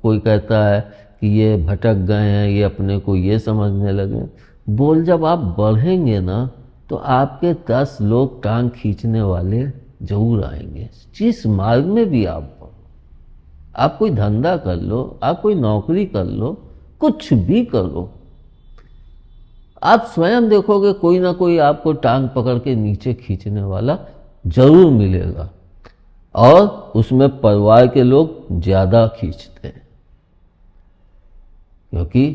कोई कहता है कि ये भटक गए हैं, ये अपने को ये समझने लगे। बोल जब आप बढ़ेंगे ना तो आपके 10 लोग टांग खींचने वाले जरूर आएंगे। जिस मार्ग में भी आप बढ़ो, आप कोई धंधा कर लो, आप कोई नौकरी कर लो, कुछ भी करो, आप स्वयं देखोगे कोई ना कोई आपको टांग पकड़ के नीचे खींचने वाला जरूर मिलेगा। और उसमें परिवार के लोग ज्यादा खींचते हैं, क्योंकि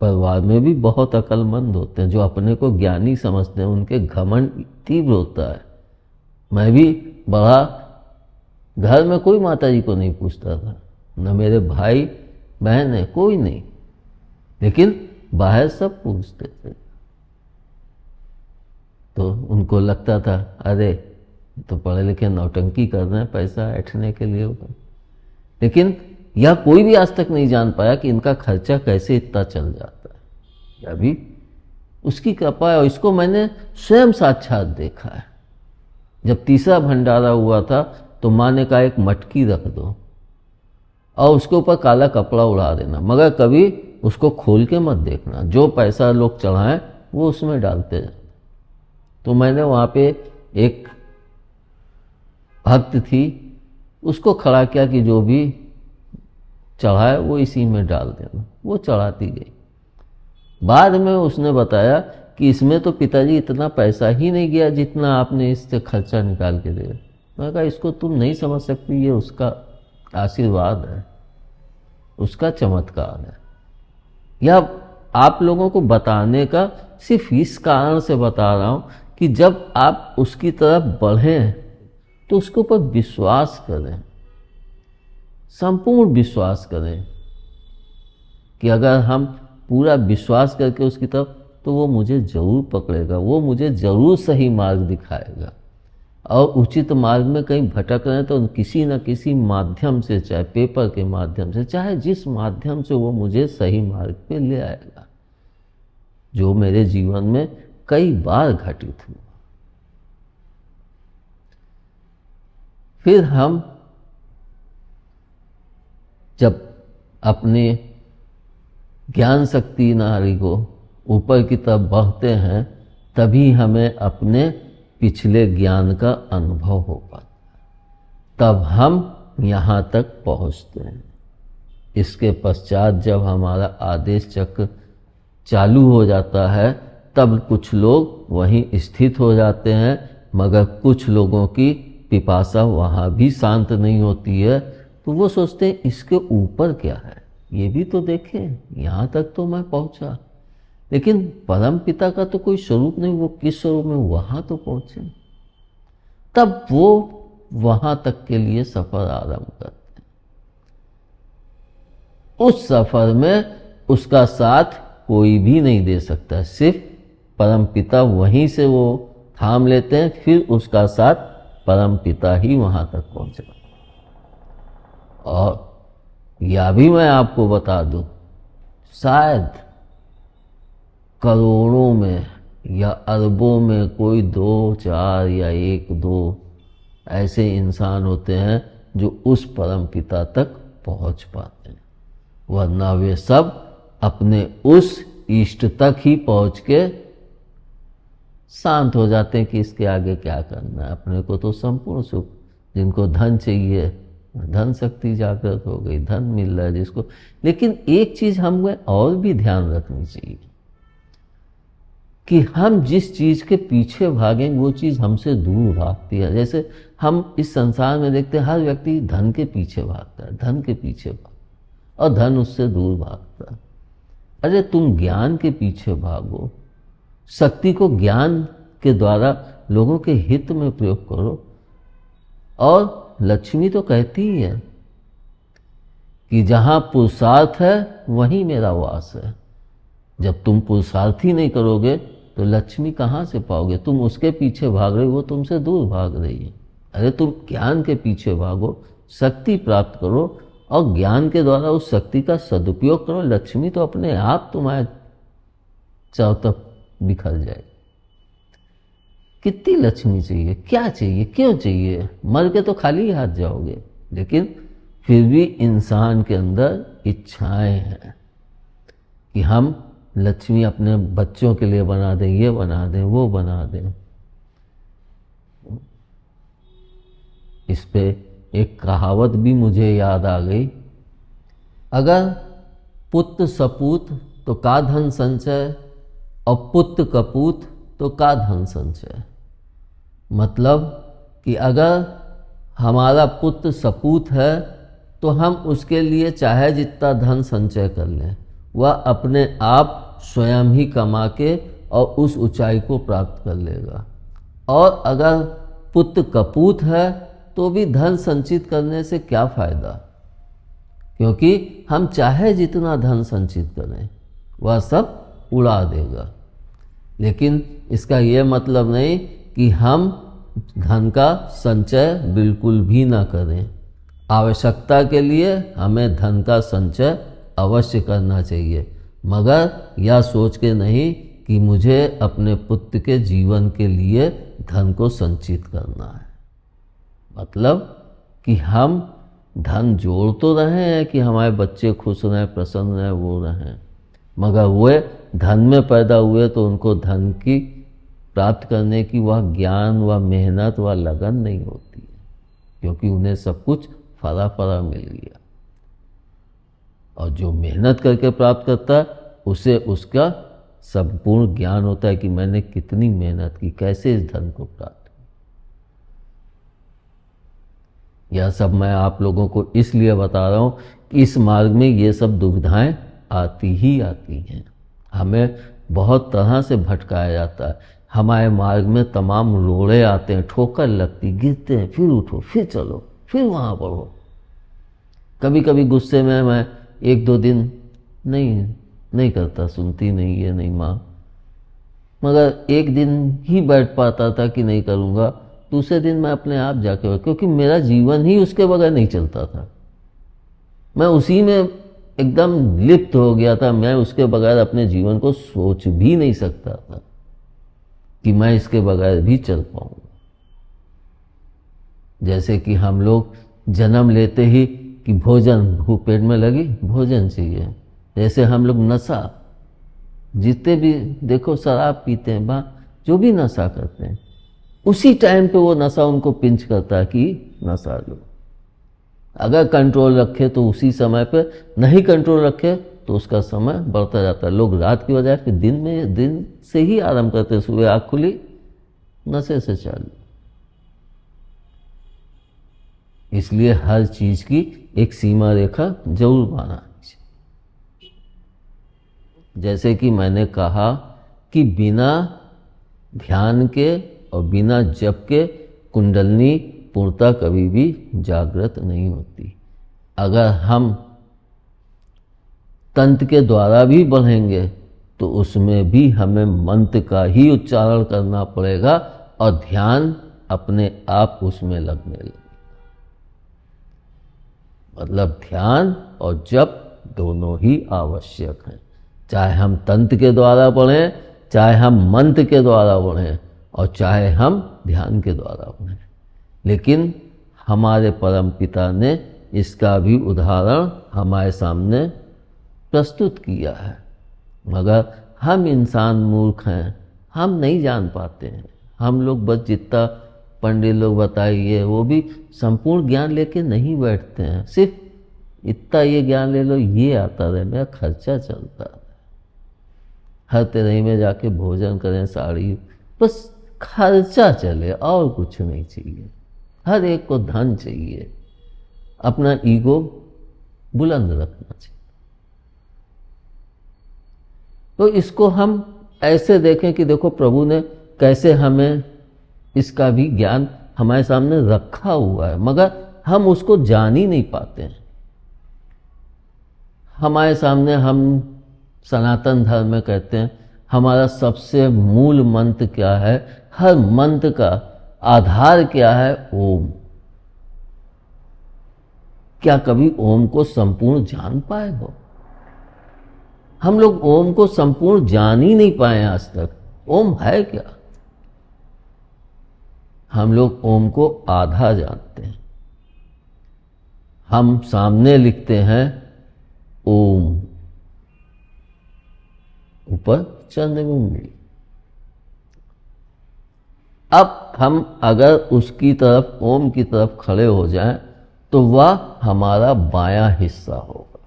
परिवार में भी बहुत अक्लमंद होते हैं जो अपने को ज्ञानी समझते हैं, उनके घमंड तीव्र होता है। मैं भी बड़ा, घर में कोई माता जी को नहीं पूछता था, न मेरे भाई बहन है, कोई नहीं, लेकिन बाहर सब पूछते थे। तो उनको लगता था अरे तो पढ़े लिखे नौटंकी कर रहे हैं, पैसा ऐठने के लिए होगा। लेकिन यह कोई भी आज तक नहीं जान पाया कि इनका खर्चा कैसे इतना चल जाता है। यह भी उसकी कृपा है, और इसको मैंने स्वयं साक्षात देखा है। जब तीसरा भंडारा हुआ था तो माँ ने कहा एक मटकी रख दो और उसके ऊपर काला कपड़ा उड़ा देना, मगर कभी उसको खोल के मत देखना, जो पैसा लोग चढ़ाएं वो उसमें डालते जाना। तो मैंने वहाँ पे एक भक्त थी, उसको खड़ा किया कि जो भी चढ़ाए वो इसी में डाल देना। वो चढ़ाती गई। बाद में उसने बताया कि इसमें तो पिताजी इतना पैसा ही नहीं गया जितना आपने इससे खर्चा निकाल के दे। मैंने कहा इसको तुम नहीं समझ सकती, ये उसका आशीर्वाद है, उसका चमत्कार है। यह आप लोगों को बताने का सिर्फ इस कारण से बता रहा हूँ कि जब आप उसकी तरफ बढ़ें तो उसके ऊपर विश्वास करें, संपूर्ण विश्वास करें कि अगर हम पूरा विश्वास करके उसकी तरफ, तो वो मुझे जरूर पकड़ेगा, वो मुझे जरूर सही मार्ग दिखाएगा। और उचित मार्ग में कहीं भटक रहे हैं तो किसी न किसी माध्यम से, चाहे पेपर के माध्यम से, चाहे जिस माध्यम से, वो मुझे सही मार्ग पे ले आएगा, जो मेरे जीवन में कई बार घटित हुआ। फिर हम जब अपने ज्ञान शक्ति नारी को ऊपर की तरफ बढ़ते हैं, तभी हमें अपने पिछले ज्ञान का अनुभव हो पाता है, तब हम यहाँ तक पहुँचते हैं। इसके पश्चात जब हमारा आदेश चक्र चालू हो जाता है, तब कुछ लोग वहीं स्थित हो जाते हैं, मगर कुछ लोगों की पिपासा वहाँ भी शांत नहीं होती है। तो वो सोचते हैं इसके ऊपर क्या है, ये भी तो देखें, यहाँ तक तो मैं पहुँचा, लेकिन परम पिता का तो कोई स्वरूप नहीं, वो किस स्वरूप में, वहाँ तो पहुँचे। तब वो वहाँ तक के लिए सफ़र आरंभ करते हैं। उस सफ़र में उसका साथ कोई भी नहीं दे सकता, सिर्फ परम पिता वहीं से वो थाम लेते हैं, फिर उसका साथ परम पिता ही वहाँ तक पहुँचेगा। और यह भी मैं आपको बता दूं, शायद करोड़ों में या अरबों में कोई 2, 4 या 1, 2 ऐसे इंसान होते हैं जो उस परम पिता तक पहुंच पाते हैं, वरना वे सब अपने उस इष्ट तक ही पहुंच के शांत हो जाते हैं कि इसके आगे क्या करना है, अपने को तो संपूर्ण सुख। जिनको धन चाहिए, धन शक्ति जागृत हो गई, धन मिल रहा है जिसको। लेकिन एक चीज हमें और भी ध्यान रखनी चाहिए कि हम जिस चीज के पीछे भागेंगे वो चीज हमसे दूर भागती है। जैसे हम इस संसार में देखते हैं, हर व्यक्ति धन के पीछे भागता है, धन के पीछे भागता, और धन उससे दूर भागता है। अरे तुम ज्ञान के पीछे भागो, शक्ति को ज्ञान के द्वारा लोगों के हित में प्रयोग करो। और लक्ष्मी तो कहती ही है कि जहां पुरुषार्थ है वहीं मेरा वास है। जब तुम पुरुषार्थ ही नहीं करोगे तो लक्ष्मी कहाँ से पाओगे? तुम उसके पीछे भाग रहे हो, वो तुमसे दूर भाग रही है। अरे तुम ज्ञान के पीछे भागो, शक्ति प्राप्त करो और ज्ञान के द्वारा उस शक्ति का सदुपयोग करो। लक्ष्मी तो अपने आप तुम्हारे चारों तरफ बिखर जाए। कितनी लक्ष्मी चाहिए, क्या चाहिए, क्यों चाहिए? मर के तो खाली हाथ जाओगे, लेकिन फिर भी इंसान के अंदर इच्छाएं हैं कि हम लक्ष्मी अपने बच्चों के लिए बना दें, ये बना दें, वो बना दें। इस पे एक कहावत भी मुझे याद आ गई, अगर पुत्र सपूत तो का धन संचय, और पुत्र कपूत तो का धन संचय। मतलब कि अगर हमारा पुत्र सपूत है तो हम उसके लिए चाहे जितना धन संचय कर लें, वह अपने आप स्वयं ही कमा के और उस ऊंचाई को प्राप्त कर लेगा। और अगर पुत्र कपूत है तो भी धन संचित करने से क्या फ़ायदा, क्योंकि हम चाहे जितना धन संचित करें वह सब उड़ा देगा। लेकिन इसका यह मतलब नहीं कि हम धन का संचय बिल्कुल भी ना करें। आवश्यकता के लिए हमें धन का संचय अवश्य करना चाहिए, मगर यह सोच के नहीं कि मुझे अपने पुत्र के जीवन के लिए धन को संचित करना है। मतलब कि हम धन जोड़ तो रहे हैं कि हमारे बच्चे खुश रहें, प्रसन्न रहें, वो रहें, मगर वे धन में पैदा हुए तो उनको धन की प्राप्त करने की वह ज्ञान, वह मेहनत, वह लगन नहीं होती है, क्योंकि उन्हें सब कुछ फरा फरा मिल गया। और जो मेहनत करके प्राप्त करता है उसे उसका संपूर्ण ज्ञान होता है कि मैंने कितनी मेहनत की, कैसे इस धन को प्राप्त। यह सब मैं आप लोगों को इसलिए बता रहा हूँ कि इस मार्ग में ये सब दुविधाएं आती ही आती हैं। हमें बहुत तरह से भटकाया जाता है। हमारे मार्ग में तमाम रोड़े आते हैं, ठोकर लगती, गिरते हैं, फिर उठो, फिर चलो, फिर वहाँ बढ़ो। कभी कभी गुस्से में मैं 1-2 दिन नहीं करता, सुनती नहीं, ये नहीं माँ, मगर एक दिन ही बैठ पाता था कि नहीं करूँगा, दूसरे दिन मैं अपने आप जाके, क्योंकि मेरा जीवन ही उसके बगैर नहीं चलता था। मैं उसी में एकदम लिप्त हो गया था। मैं उसके बगैर अपने जीवन को सोच भी नहीं सकता था कि मैं इसके बगैर भी चल पाऊंगा। जैसे कि हम लोग जन्म लेते ही कि भोजन, भूख पेट में लगी, भोजन चाहिए। जैसे हम लोग नशा, जितने भी देखो शराब पीते हैं, जो भी नशा करते हैं, उसी टाइम पे वो नशा उनको पिंच करता है कि नशा लो। अगर कंट्रोल रखे तो उसी समय पे, नहीं कंट्रोल रखे तो उसका समय बढ़ता जाता है। लोग रात की बजाय फिर दिन से ही आरंभ करते हैं। सुबह आँख खुली, नशे से चालू। इसलिए हर चीज की एक सीमा रेखा जरूर बनानी चाहिए। जैसे कि मैंने कहा कि बिना ध्यान के और बिना जप के कुंडलनी पूर्णता कभी भी जागृत नहीं होती। अगर हम तंत्र के द्वारा भी बढ़ेंगे तो उसमें भी हमें मंत्र का ही उच्चारण करना पड़ेगा और ध्यान अपने आप उसमें लगने लगेगा। मतलब ध्यान और जप दोनों ही आवश्यक हैं। चाहे हम तंत्र के द्वारा बढ़ें, चाहे हम मंत्र के द्वारा बढ़ें, और चाहे हम ध्यान के द्वारा बढ़ें। लेकिन हमारे परम पिता ने इसका भी उदाहरण हमारे सामने प्रस्तुत किया है, मगर हम इंसान मूर्ख हैं, हम नहीं जान पाते हैं। हम लोग बस जितना पंडित लोग बताइए, वो भी संपूर्ण ज्ञान लेके नहीं बैठते हैं। सिर्फ इतना ये ज्ञान ले लो, ये आता रहे, मेरा खर्चा चलता है। हर तिरही में जाके भोजन करें, साड़ी, बस खर्चा चले और कुछ नहीं चाहिए। हर एक को धन चाहिए, अपना ईगो बुलंद रखना चाहिए। तो इसको हम ऐसे देखें कि देखो प्रभु ने कैसे हमें इसका भी ज्ञान हमारे सामने रखा हुआ है, मगर हम उसको जान ही नहीं पाते हैं। हमारे सामने हम सनातन धर्म में कहते हैं हमारा सबसे मूल मंत्र क्या है, हर मंत्र का आधार क्या है, ओम। क्या कभी ओम को संपूर्ण जान पाए हो? हम लोग ओम को संपूर्ण जान ही नहीं पाए आज तक। ओम है क्या? हम लोग ओम को आधा जानते हैं। हम सामने लिखते हैं ऊपर चंद्रबिंदी। अब हम अगर उसकी तरफ, ओम की तरफ खड़े हो जाएं तो वह हमारा बायां हिस्सा होगा।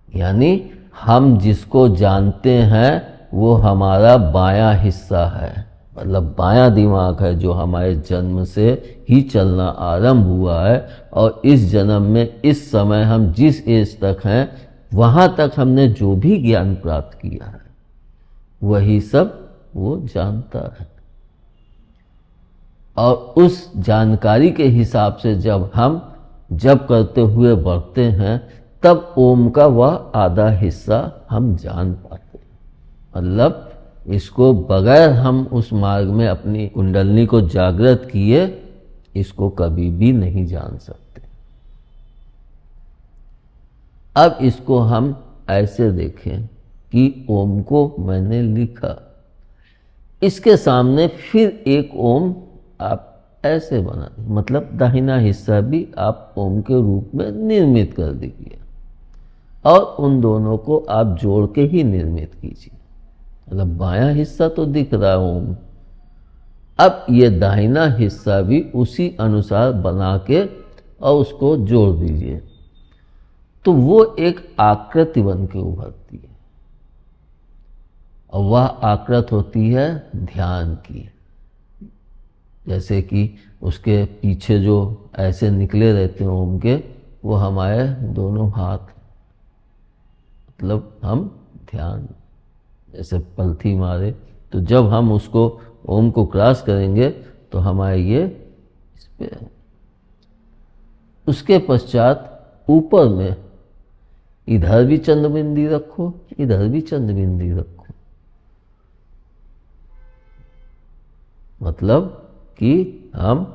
यानी हम जिसको जानते हैं वो हमारा बायां हिस्सा है, मतलब बायां दिमाग है, जो हमारे जन्म से ही चलना आरंभ हुआ है। और इस जन्म में इस समय हम जिस एज तक हैं वहां तक हमने जो भी ज्ञान प्राप्त किया है वही सब वो जानता है। और उस जानकारी के हिसाब से जब हम जप करते हुए बढ़ते हैं तब ओम का वह आधा हिस्सा हम जान पाते हैं। मतलब इसको बगैर हम उस मार्ग में अपनी कुंडलनी को जागृत किए इसको कभी भी नहीं जान सकते। अब इसको हम ऐसे देखें कि ओम को मैंने लिखा, इसके सामने फिर एक ओम आप ऐसे बना, मतलब दाहिना हिस्सा भी आप ओम के रूप में निर्मित कर दीजिए और उन दोनों को आप जोड़ के ही निर्मित कीजिए। मतलब बायां हिस्सा तो दिख रहा है ओम, अब ये दाहिना हिस्सा भी उसी अनुसार बना के और उसको जोड़ दीजिए तो वो एक आकृति बन के उभरती है। और वह आकृति होती है ध्यान की। जैसे कि उसके पीछे जो ऐसे निकले रहते हैं ओम के, वो हमारे दोनों हाथ, मतलब हम ध्यान जैसे पलथी मारे, तो जब हम उसको ओम को क्रॉस करेंगे तो हमारे ये इस पे। उसके पश्चात ऊपर में इधर भी चंद्रबिंदी रखो, इधर भी चंद्रबिंदी रखो, मतलब कि हम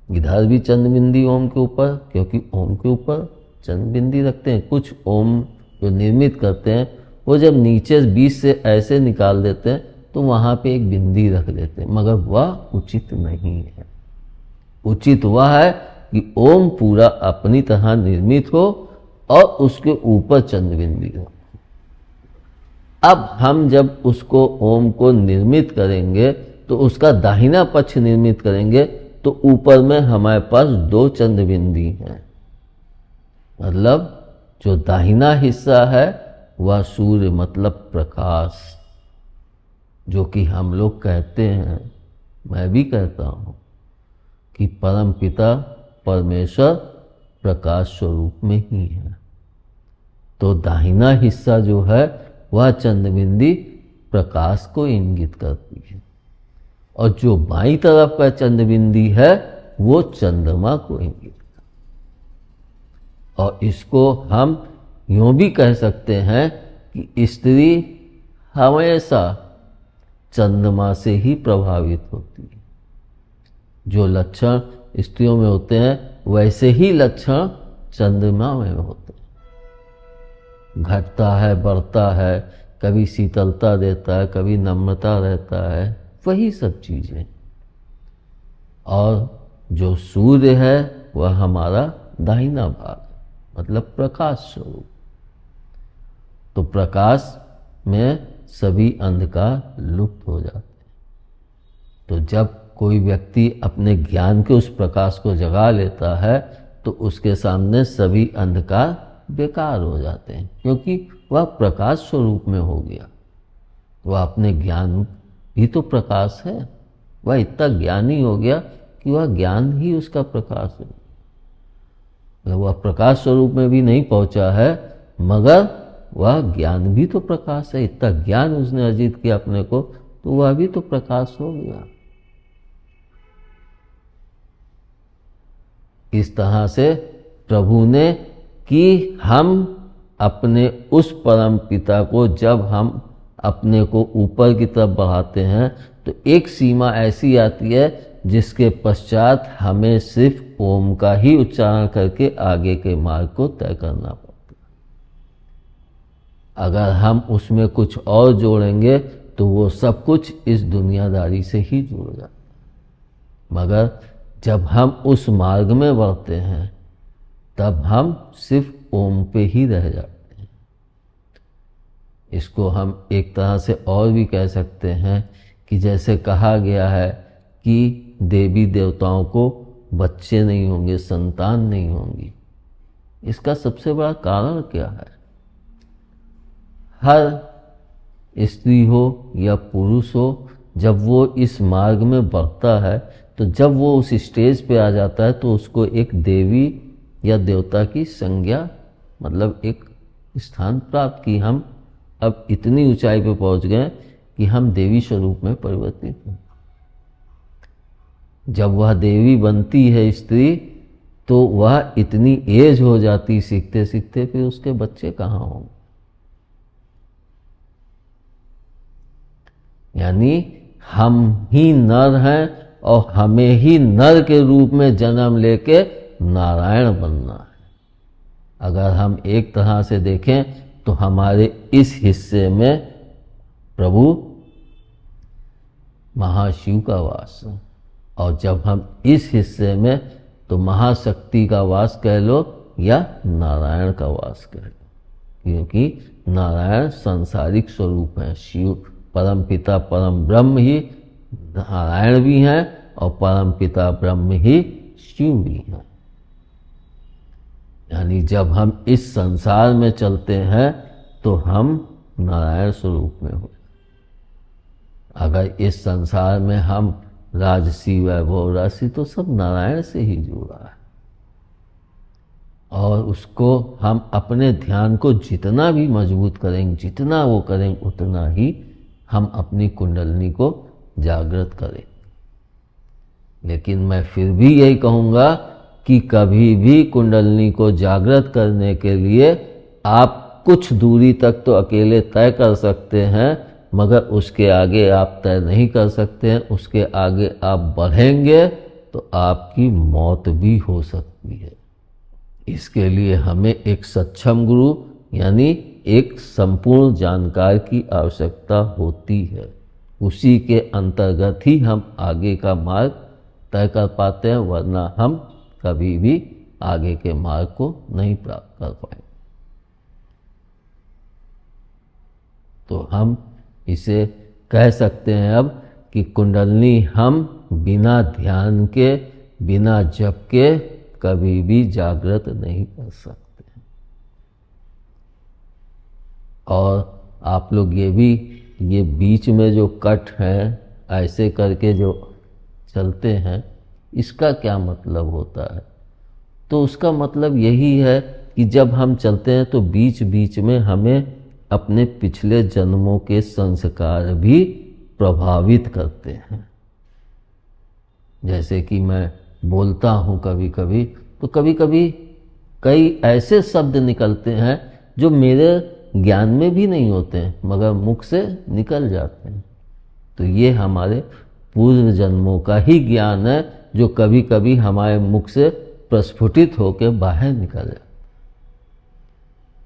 इधर भी चंद्रबिंदी ओम के ऊपर, क्योंकि ओम के ऊपर चंद्रबिंदी रखते हैं। कुछ ओम जो निर्मित करते हैं वो जब नीचे बीच से ऐसे निकाल देते हैं तो वहाँ पे एक बिंदी रख देते हैं, मगर वह उचित नहीं है। उचित वह है कि ओम पूरा अपनी तरह निर्मित हो और उसके ऊपर चंद्रबिंदी हो। अब हम जब उसको ओम को निर्मित करेंगे तो उसका दाहिना पक्ष निर्मित करेंगे तो ऊपर में हमारे पास 2 चंद्रबिंदी हैं। मतलब जो दाहिना हिस्सा है वह सूर्य, मतलब प्रकाश, जो कि हम लोग कहते हैं, मैं भी कहता हूँ कि परम पिता परमेश्वर प्रकाश स्वरूप में ही है। तो दाहिना हिस्सा जो है वह चंद्रबिंदी प्रकाश को इंगित करती है और जो बाईं तरफ का चंद्रबिंदी है वो चंद्रमा को इंगित करती है। और इसको हम यूं भी कह सकते हैं कि स्त्री हमेशा चंद्रमा से ही प्रभावित होती है। जो लक्षण स्त्रियों में होते हैं वैसे ही लक्षण चंद्रमा में होते हैं। घटता है, बढ़ता है, कभी शीतलता देता है, कभी नम्रता रहता है, वही सब चीजें। और जो सूर्य है वह हमारा दाहिना भाग, मतलब प्रकाश स्वरूप। तो प्रकाश में सभी अंधकार लुप्त हो जाते हैं। तो जब कोई व्यक्ति अपने ज्ञान के उस प्रकाश को जगा लेता है तो उसके सामने सभी अंधकार बेकार हो जाते हैं, क्योंकि वह प्रकाश स्वरूप में हो गया। वह अपने ज्ञान भी तो प्रकाश है, वह इतना ज्ञानी हो गया कि वह ज्ञान ही उसका प्रकाश है। वह प्रकाश स्वरूप में भी नहीं पहुंचा है, मगर वह ज्ञान भी तो प्रकाश है। इतना ज्ञान उसने अर्जित किया अपने को, तो वह भी तो प्रकाश हो गया। इस तरह से प्रभु ने कि हम अपने उस परम पिता को जब हम अपने को ऊपर की तरफ बढ़ाते हैं तो एक सीमा ऐसी आती है जिसके पश्चात हमें सिर्फ ओम का ही उच्चारण करके आगे के मार्ग को तय करना पड़ता है। अगर हम उसमें कुछ और जोड़ेंगे तो वो सब कुछ इस दुनियादारी से ही जुड़ जाता है। मगर जब हम उस मार्ग में बढ़ते हैं तब हम सिर्फ ओम पे ही रह जाते हैं। इसको हम एक तरह से और भी कह सकते हैं कि जैसे कहा गया है कि देवी देवताओं को बच्चे नहीं होंगे, संतान नहीं होंगी। इसका सबसे बड़ा कारण क्या है? हर स्त्री हो या पुरुष हो, जब वो इस मार्ग में बढ़ता है, तो जब वो उस स्टेज पे आ जाता है तो उसको एक देवी या देवता की संज्ञा, मतलब एक स्थान प्राप्त की। हम अब इतनी ऊंचाई पे पहुंच गए कि हम देवी स्वरूप में परिवर्तित हैं। जब वह देवी बनती है स्त्री, तो वह इतनी एज हो जाती सीखते सीखते, फिर उसके बच्चे कहाँ होंगे? यानी हम ही नर हैं और हमें ही नर के रूप में जन्म लेके नारायण बनना है। अगर हम एक तरह से देखें तो हमारे इस हिस्से में प्रभु महाशिव का वास है, और जब हम इस हिस्से में तो महाशक्ति का वास कह लो या नारायण का वास कह लो, क्योंकि नारायण सांसारिक स्वरूप है। शिव परम पिता परम ब्रह्म ही नारायण भी हैं और परम पिता ब्रह्म ही शिव भी हैं। यानी जब हम इस संसार में चलते हैं तो हम नारायण स्वरूप में हो। अगर इस संसार में हम राजसी वैभव राशि, तो सब नारायण से ही जुड़ा है, और उसको हम अपने ध्यान को जितना भी मजबूत करेंगे, जितना वो करेंगे, उतना ही हम अपनी कुंडलिनी को जागृत करें। लेकिन मैं फिर भी यही कहूँगा कि कभी भी कुंडलिनी को जागृत करने के लिए आप कुछ दूरी तक तो अकेले तय कर सकते हैं, मगर उसके आगे आप तय नहीं कर सकते हैं। उसके आगे आप बढ़ेंगे तो आपकी मौत भी हो सकती है। इसके लिए हमें एक सक्षम गुरु यानी एक संपूर्ण जानकार की आवश्यकता होती है। उसी के अंतर्गत ही हम आगे का मार्ग तय कर पाते हैं, वरना हम कभी भी आगे के मार्ग को नहीं प्राप्त कर पाएंगे। तो हम इसे कह सकते हैं अब कि कुंडलिनी हम बिना ध्यान के, बिना जप के कभी भी जागृत नहीं कर सकते। और आप लोग ये बीच में जो कट है, ऐसे करके जो चलते हैं, इसका क्या मतलब होता है? तो उसका मतलब यही है कि जब हम चलते हैं तो बीच बीच में हमें अपने पिछले जन्मों के संस्कार भी प्रभावित करते हैं। जैसे कि मैं बोलता हूँ कभी कभी, तो कभी कभी कई ऐसे शब्द निकलते हैं जो मेरे ज्ञान में भी नहीं होते हैं, मगर मुख से निकल जाते हैं। तो ये हमारे पूर्व जन्मों का ही ज्ञान है, जो कभी कभी हमारे मुख से प्रस्फुटित होकर बाहर निकल जाता है।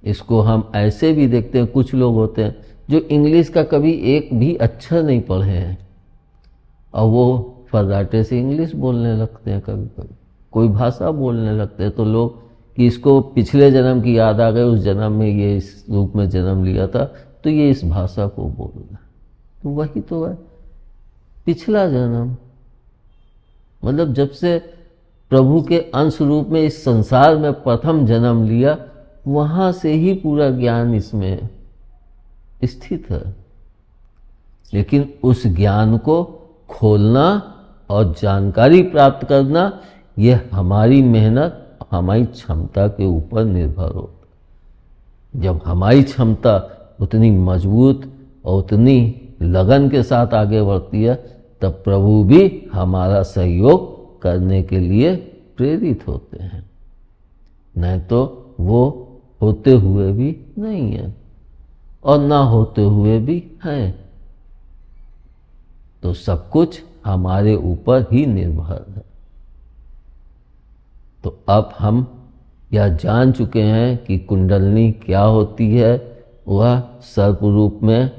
इसको हम ऐसे भी देखते हैं, कुछ लोग होते हैं जो इंग्लिश का कभी एक भी अक्षर नहीं पढ़े हैं, और वो फर्राटे से इंग्लिश बोलने लगते हैं। कभी कभी कोई भाषा बोलने लगते हैं तो लोग कि इसको पिछले जन्म की याद आ गई, उस जन्म में ये इस रूप में जन्म लिया था, तो ये इस भाषा को बोल रहा है। तो वही तो है पिछला जन्म। मतलब जब से प्रभु के अंश रूप में इस संसार में प्रथम जन्म लिया, वहां से ही पूरा ज्ञान इसमें स्थित है। लेकिन उस ज्ञान को खोलना और जानकारी प्राप्त करना, यह हमारी मेहनत, हमारी क्षमता के ऊपर निर्भर होता है। जब हमारी क्षमता उतनी मजबूत और उतनी लगन के साथ आगे बढ़ती है, तब प्रभु भी हमारा सहयोग करने के लिए प्रेरित होते हैं। नहीं तो वो होते हुए भी नहीं है और ना होते हुए भी हैं। तो सब कुछ हमारे ऊपर ही निर्भर है। तो अब हम यह जान चुके हैं कि कुंडलिनी क्या होती है। वह सर्प रूप में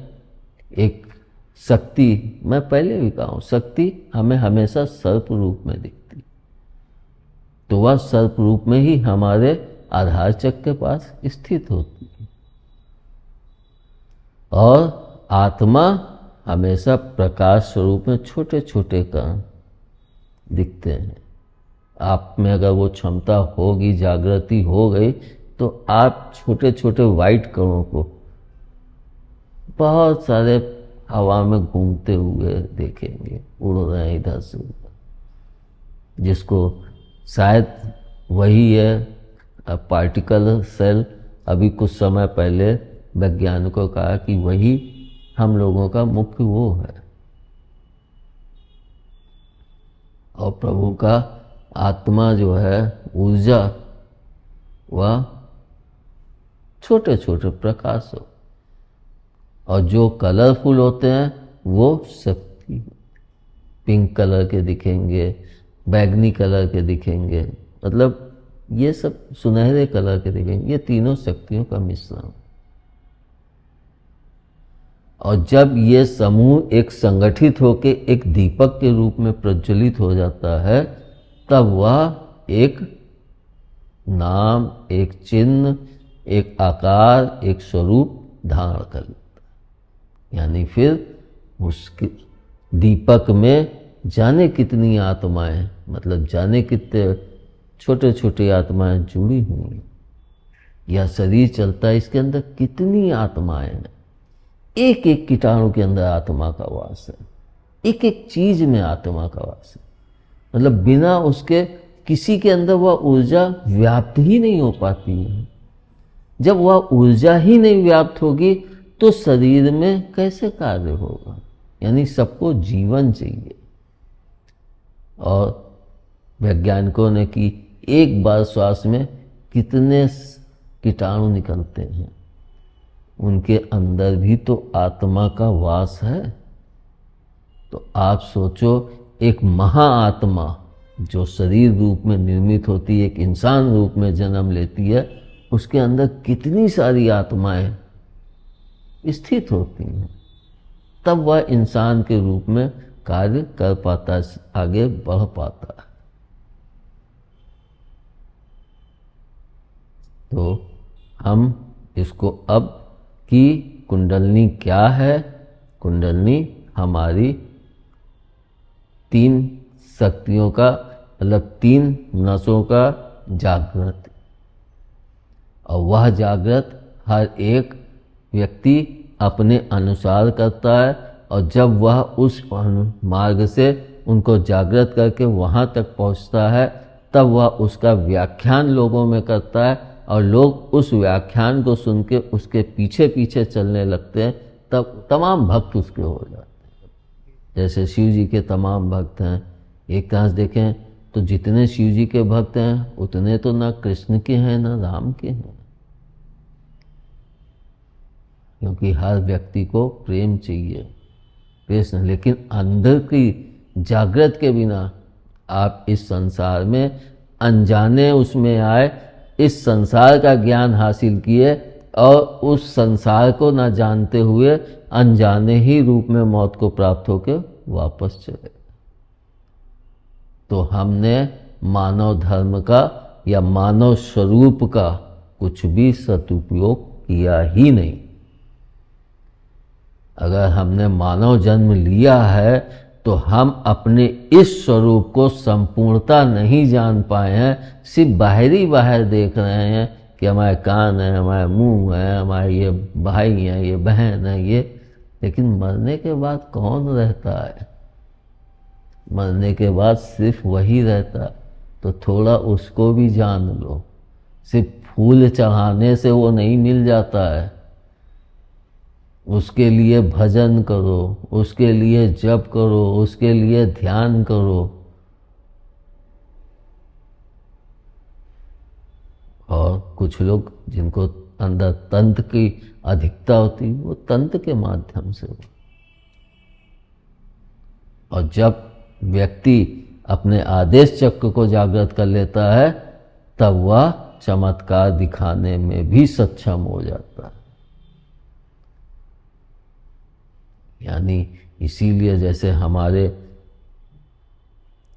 एक शक्ति, मैं पहले भी कहा हूं, शक्ति हमें हमेशा सर्प रूप में दिखती। तो वह सर्प रूप में ही हमारे आधार चक्र के पास स्थित होती है। और आत्मा हमेशा प्रकाश स्वरूप में छोटे छोटे कण दिखते हैं। आप में अगर वो क्षमता होगी, जागृति हो गई, तो आप छोटे छोटे वाइट कणों को बहुत सारे हवा में घूमते हुए देखेंगे, उड़ रहे हैं इधर से उधर, जिसको शायद वही है पार्टिकल सेल। अभी कुछ समय पहले वैज्ञानिकों को कहा कि वही हम लोगों का मुख्य वो है। और प्रभु का आत्मा जो है, ऊर्जा, वह छोटे छोटे प्रकाश हो, और जो कलरफुल होते हैं वो शक्ति। पिंक कलर के दिखेंगे, बैगनी कलर के दिखेंगे, मतलब ये सब सुनहरे कलर के दिखेंगे। ये तीनों शक्तियों का मिश्रण। और जब ये समूह एक संगठित होकर एक दीपक के रूप में प्रज्वलित हो जाता है, तब वह एक नाम, एक चिन्ह, एक आकार, एक स्वरूप धारण कर लेता है। यानी फिर उसके दीपक में जाने कितनी आत्माएं, मतलब जाने कितने छोटे छोटे आत्माएं जुड़ी हुई। यह शरीर चलता है, इसके अंदर कितनी आत्माएं हैं। एक एक कीटाणु के अंदर आत्मा का वास है, एक एक चीज में आत्मा का वास है। मतलब बिना उसके किसी के अंदर वह ऊर्जा व्याप्त ही नहीं हो पाती है। जब वह ऊर्जा ही नहीं व्याप्त होगी तो शरीर में कैसे कार्य होगा। यानी सबको जीवन चाहिए। और वैज्ञानिकों ने कि एक बार श्वास में कितने कीटाणु निकलते हैं, उनके अंदर भी तो आत्मा का वास है। तो आप सोचो, एक महाआत्मा जो शरीर रूप में निर्मित होती है, एक इंसान रूप में जन्म लेती है, उसके अंदर कितनी सारी आत्माएं स्थित होती हैं, तब वह इंसान के रूप में कार्य कर पाता है, आगे बढ़ पाता है। तो हम इसको अब कि कुंडलनी क्या है। कुंडलनी हमारी तीन शक्तियों का, मतलब तीन नसों का जागृत, और वह जागृत हर एक व्यक्ति अपने अनुसार करता है। और जब वह उस मार्ग से उनको जागृत करके वहाँ तक पहुँचता है, तब वह उसका व्याख्यान लोगों में करता है, और लोग उस व्याख्यान को सुन के उसके पीछे पीछे चलने लगते हैं। तब तमाम भक्त उसके हो जाते हैं। जैसे शिव जी के तमाम भक्त हैं। एक तरह से देखें तो जितने शिव जी के भक्त हैं उतने तो ना कृष्ण के हैं ना राम के हैं, क्योंकि हर व्यक्ति को प्रेम चाहिए कृष्ण। लेकिन अंदर की जागृत के बिना आप इस संसार में अनजाने उसमें आए, इस संसार का ज्ञान हासिल किए, और उस संसार को ना जानते हुए अनजाने ही रूप में मौत को प्राप्त होकर वापस चले। तो हमने मानव धर्म का या मानव स्वरूप का कुछ भी सदुपयोग किया ही नहीं। अगर हमने मानव जन्म लिया है तो हम अपने इस स्वरूप को संपूर्णता नहीं जान पाए हैं। सिर्फ बाहर देख रहे हैं कि हमारे कान है, हमारे मुंह है, हमारे ये भाई हैं, ये बहन है, ये। लेकिन मरने के बाद कौन रहता है? मरने के बाद सिर्फ वही रहता। तो थोड़ा उसको भी जान लो। सिर्फ फूल चढ़ाने से वो नहीं मिल जाता है। उसके लिए भजन करो, उसके लिए जप करो, उसके लिए ध्यान करो। और कुछ लोग जिनको अंदर तंत्र की अधिकता होती है, वो तंत्र के माध्यम से हो। और जब व्यक्ति अपने आदेश चक्र को जागृत कर लेता है, तब वह चमत्कार दिखाने में भी सक्षम हो जाता है। यानी इसीलिए जैसे हमारे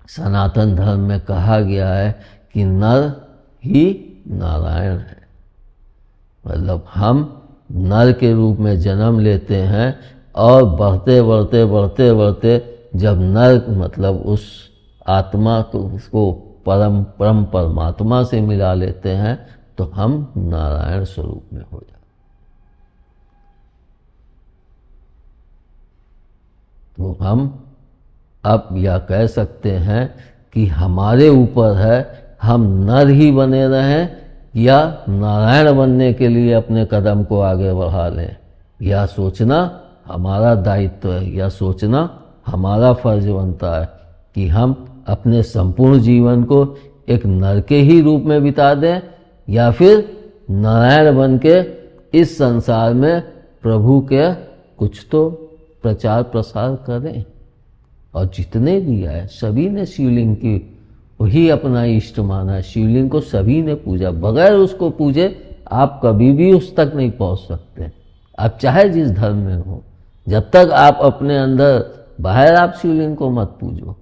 सनातन धर्म में कहा गया है कि नर ही नारायण है। मतलब हम नर के रूप में जन्म लेते हैं और बढ़ते बढ़ते बढ़ते बढ़ते जब नर मतलब उस आत्मा को परम परमात्मा से मिला लेते हैं तो हम नारायण स्वरूप में हो जाते। तो हम अब यह कह सकते हैं कि हमारे ऊपर है हम नर ही बने रहें या नारायण बनने के लिए अपने कदम को आगे बढ़ा लें। यह सोचना हमारा दायित्व है, यह सोचना हमारा फर्ज बनता है कि हम अपने संपूर्ण जीवन को एक नर के ही रूप में बिता दें या फिर नारायण बन के इस संसार में प्रभु के कुछ तो प्रचार प्रसार करें। और जितने भी आए सभी ने शिवलिंग की वही अपना इष्ट माना, शिवलिंग को सभी ने पूजा। बगैर उसको पूजे आप कभी भी उस तक नहीं पहुंच सकते, आप चाहे जिस धर्म में हो। जब तक आप अपने अंदर, बाहर आप शिवलिंग को मत पूजो,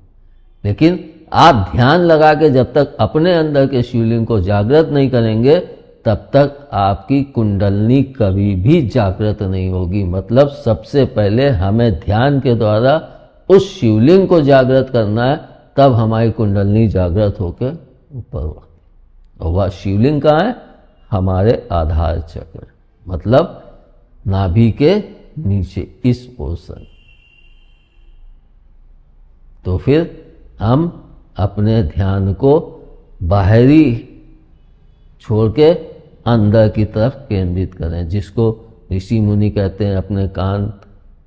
लेकिन आप ध्यान लगा के जब तक अपने अंदर के शिवलिंग को जागृत नहीं करेंगे तब तक आपकी कुंडलनी कभी भी जागृत नहीं होगी। मतलब सबसे पहले हमें ध्यान के द्वारा उस शिवलिंग को जागृत करना है, तब हमारी कुंडलनी जागृत होकर ऊपर उठती। और वह शिवलिंग कहाँ है? हमारे आधार चक्र, मतलब नाभि के नीचे इस पोर्शन। तो फिर हम अपने ध्यान को बाहरी छोड़ के अंदर की तरफ केंद्रित करें, जिसको ऋषि मुनि कहते हैं अपने कान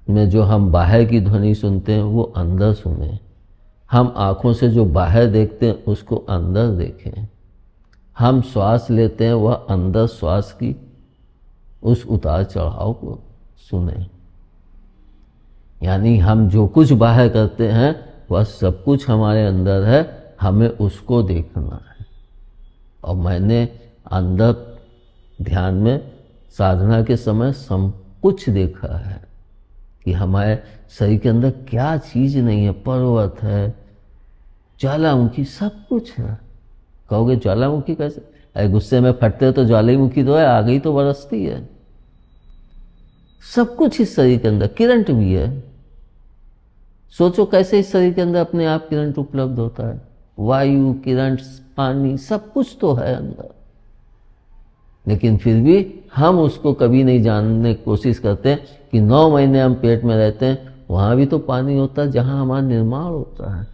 में जो हम बाहर की ध्वनि सुनते हैं वो अंदर सुने। हम आँखों से जो बाहर देखते हैं उसको अंदर देखें। हम श्वास लेते हैं वह अंदर श्वास की उस उतार चढ़ाव को सुने। यानी हम जो कुछ बाहर करते हैं वह सब कुछ हमारे अंदर है, हमें उसको देखना है। और मैंने अंदर ध्यान में साधना के समय सब कुछ देखा है कि हमारे शरीर के अंदर क्या चीज़ नहीं है। पर्वत है, ज्वालामुखी, सब कुछ है। कहोगे ज्वालामुखी कैसे? अरे गुस्से में फटते हो तो ज्वालामुखी तो है, आग ही तो बरसती है। सब कुछ इस शरीर के अंदर, किरणट भी है। सोचो कैसे इस शरीर के अंदर अपने आप किरणट उपलब्ध होता है। वायु, किरणट, पानी, सब कुछ तो है अंदर, लेकिन फिर भी हम उसको कभी नहीं जानने की कोशिश करते कि 9 महीने हम पेट में रहते हैं, वहाँ भी तो पानी होता है जहाँ हमारा निर्माण होता है।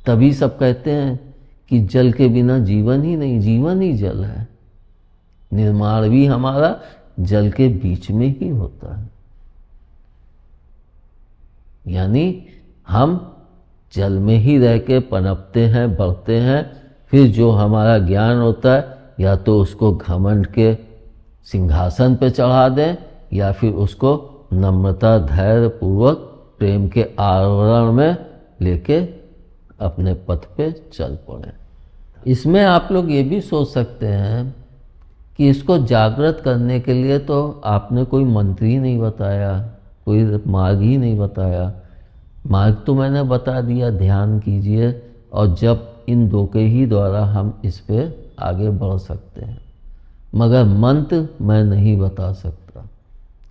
तभी सब कहते हैं कि जल के बिना जीवन ही नहीं, जीवन ही जल है। निर्माण भी हमारा जल के बीच में ही होता है। यानी हम जल में ही रह के पनपते हैं, बढ़ते हैं। फिर जो हमारा ज्ञान होता है या तो उसको घमंड के सिंहासन पे चढ़ा दें या फिर उसको नम्रता धैर्य पूर्वक प्रेम के आवरण में लेके अपने पथ पे चल पड़े। इसमें आप लोग ये भी सोच सकते हैं कि इसको जागृत करने के लिए तो आपने कोई मंत्र ही नहीं बताया, कोई मार्ग ही नहीं बताया। मार्ग तो मैंने बता दिया, ध्यान कीजिए, और जब इन दो के ही द्वारा हम इस पे आगे बढ़ सकते हैं। मगर मंत्र मैं नहीं बता सकता,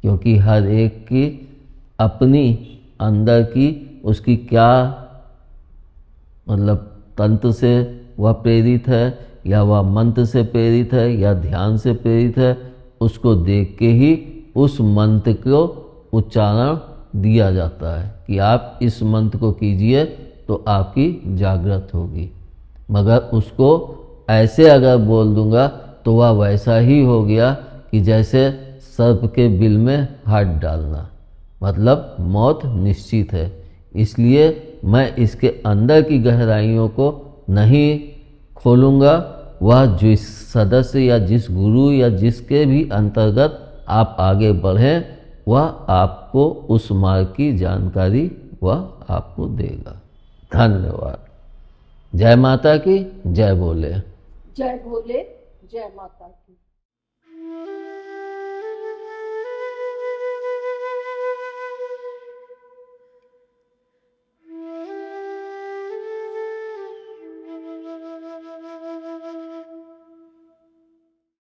क्योंकि हर एक की अपनी अंदर की उसकी क्या मतलब तंत्र से वह प्रेरित है या वह मंत्र से प्रेरित है या ध्यान से प्रेरित है, उसको देख के ही उस मंत्र को उच्चारण दिया जाता है कि आप इस मंत्र को कीजिए तो आपकी जागृत होगी। मगर उसको ऐसे अगर बोल दूंगा तो वह वैसा ही हो गया कि जैसे सर्प के बिल में हाथ डालना, मतलब मौत निश्चित है। इसलिए मैं इसके अंदर की गहराइयों को नहीं खोलूँगा। वह जिस सदस्य या जिस गुरु या जिसके भी अंतर्गत आप आगे बढ़ें वह आपको उस मार्ग की जानकारी वह आपको देगा। धन्यवाद। जय माता की, जय बोले। जय भोले, जय माता की।